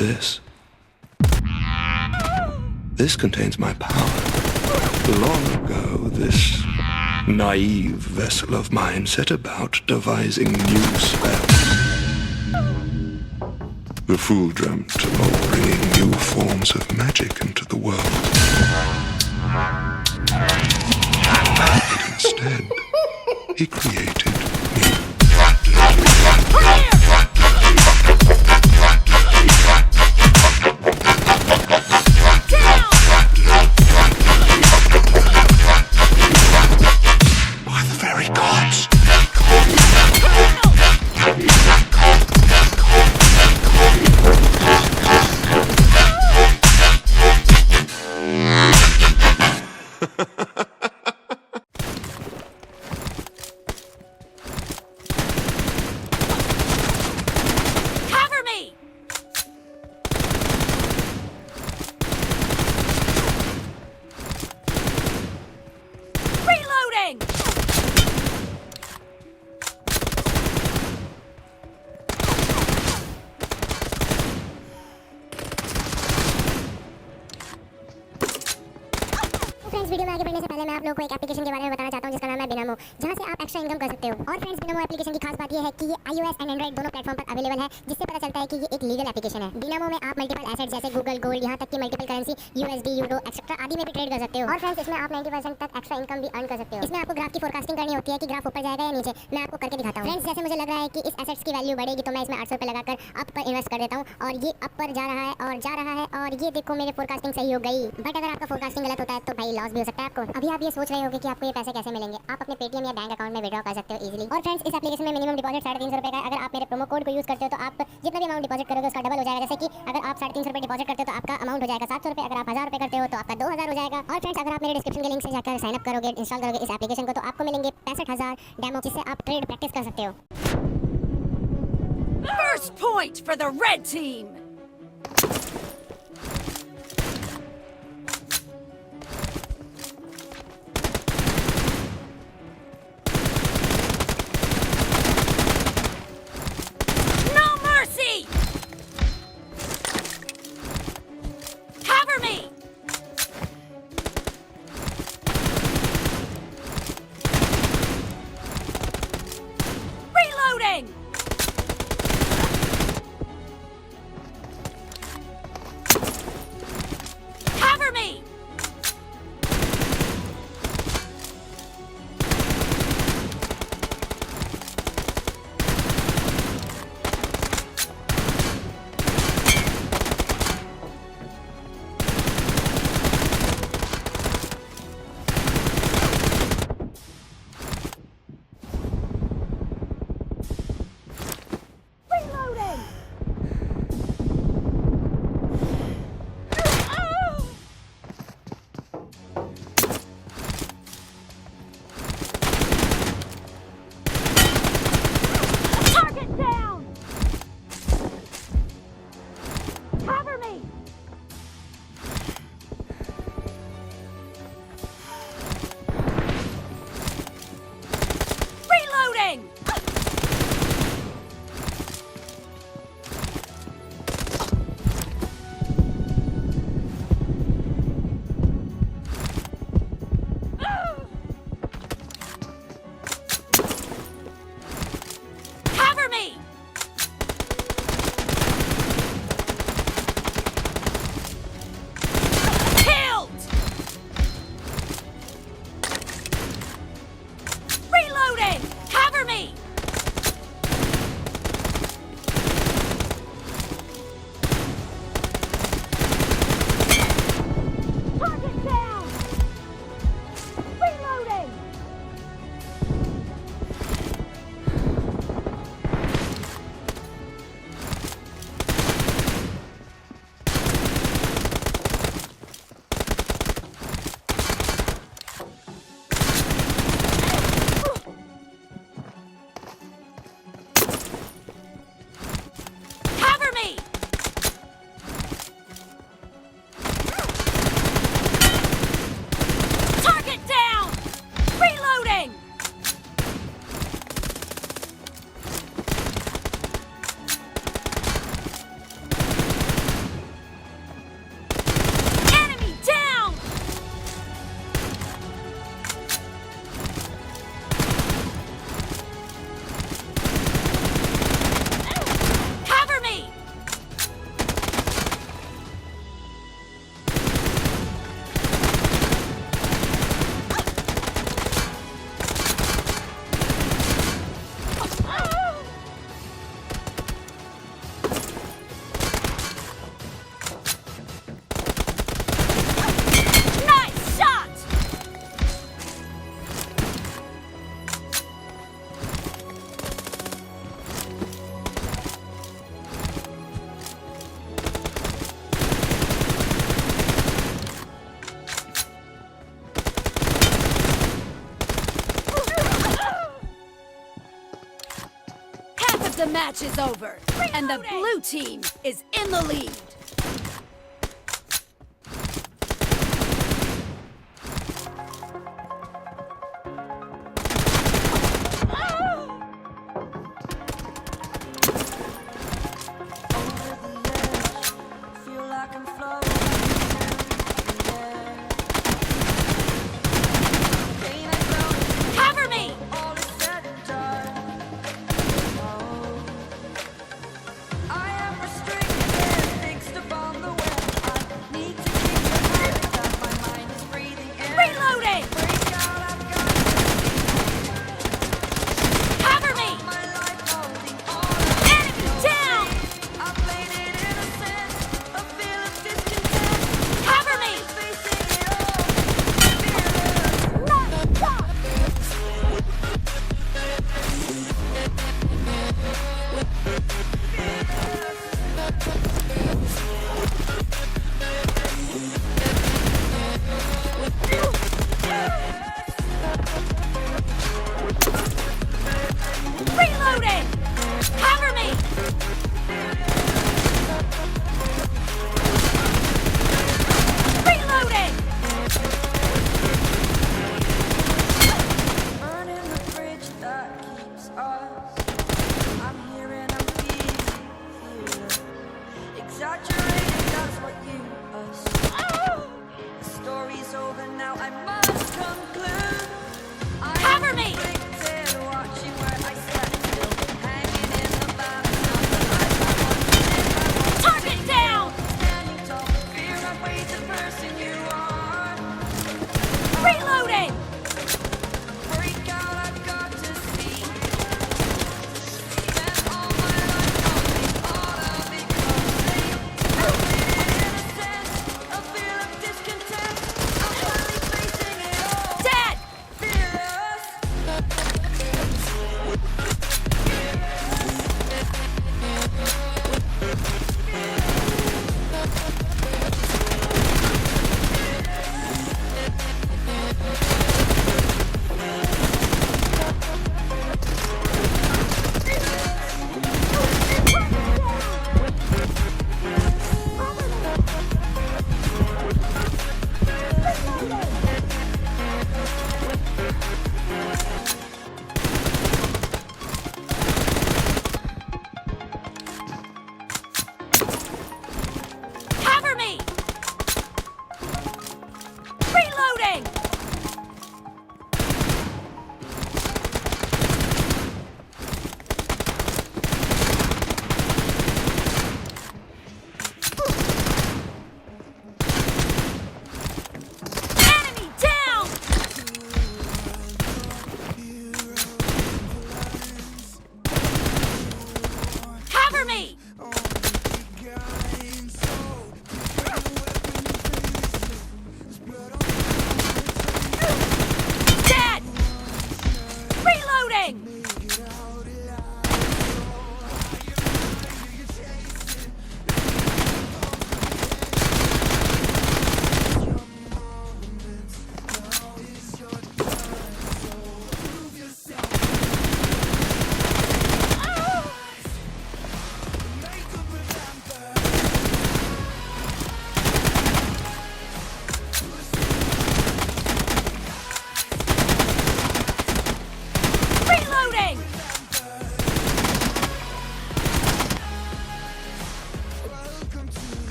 this. This contains my power. Long ago, this naive vessel of mine set about devising new spells. The fool dreamt of bringing new forms of magic into the world. But instead, he created me. By the very gods. Friends, video में आगे बढ़ने से पहले मैं आप लोगों को एक एप्लीकेशन के बारे में बताना चाहता हूं जिसका नाम है बिनामो, जहां से आप एक्स्ट्रा इनकम कर सकते हो। और फ्रेंड्स, बिनामो एप्लीकेशन की खास बात यह है कि ये iOS एंड एंड्रॉइड दोनों प्लेटफॉर्म पर अवेलेबल है, जिससे पता चलता है कि ये एक लीगल एप्लीकेशन है। बिनामो में आप मल्टीपल एसेट जैसे गूगल गोल्ड, यहां तक कि multiple currency USD, euro etcetera आदि में भी ट्रेड कर सकते हो। और फ्रेंड्स, इसमें आप 90% तक एक्स्ट्रा इनकम भी अर्न कर सकते हो। इसमें आपको ग्राफ की फोरकास्टिंग करनी होती है कि ग्राफ ऊपर जाएगा या नीचे। मैं आपको करके दिखाता हूं। फ्रेंड्स, जैसे मुझे लग रहा है कि इस एसेट्स की वैल्यू बढ़ेगी, तो मैं इसमें 800 रुपए लगाकर अप पर इन्वेस्ट कर देता हूं और ये अप पर जा रहा है और जा रहा है और ये देखो मेरी फोरकास्टिंग सही हो गई। बट अगर आपका फोरकास्टिंग गलत होता है तो भाई लॉस भी हो सकता है आपको। अभी आप ये सोच रहे होंगे कि आपको ये पैसे कैसे मिलेंगे। आप अपने पेटीएम या बैंक अकाउंट में विड्रॉ कर सकते हो इजीली। और फ्रेंड्स, इस एप्लीकेशन में मिनिमम डिपॉजिट 350 रुपए का है। अगर आप मेरे प्रोमो कोड को यूज करते हो तो आप जितना भी अमाउंट डिपॉजिट करोगे उसका डबल हो जाएगा। जैसे कि अगर आप 350 रुपए डिपॉजिट करते हो तो आपका अमाउंट हो जाएगा 700 रुपए। अगर आप 1000 रुपए करते हो तो आपका 2000 हो जाएगा। और फ्रेंड्स, अगर आप मेरे डिस्क्रिप्शन के लिंक से जाकर साइन अप करोगे, इंस्टॉल करोगे इस एप्लीकेशन को, तो आपको मिलेंगे 65,000 डेमो, जिससे आप ट्रेड प्रैक्टिस कर सकते हो। First point for the red team! No mercy! Cover me! Reloading! match is over, and the blue team is in the lead.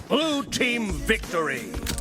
Blue team victory!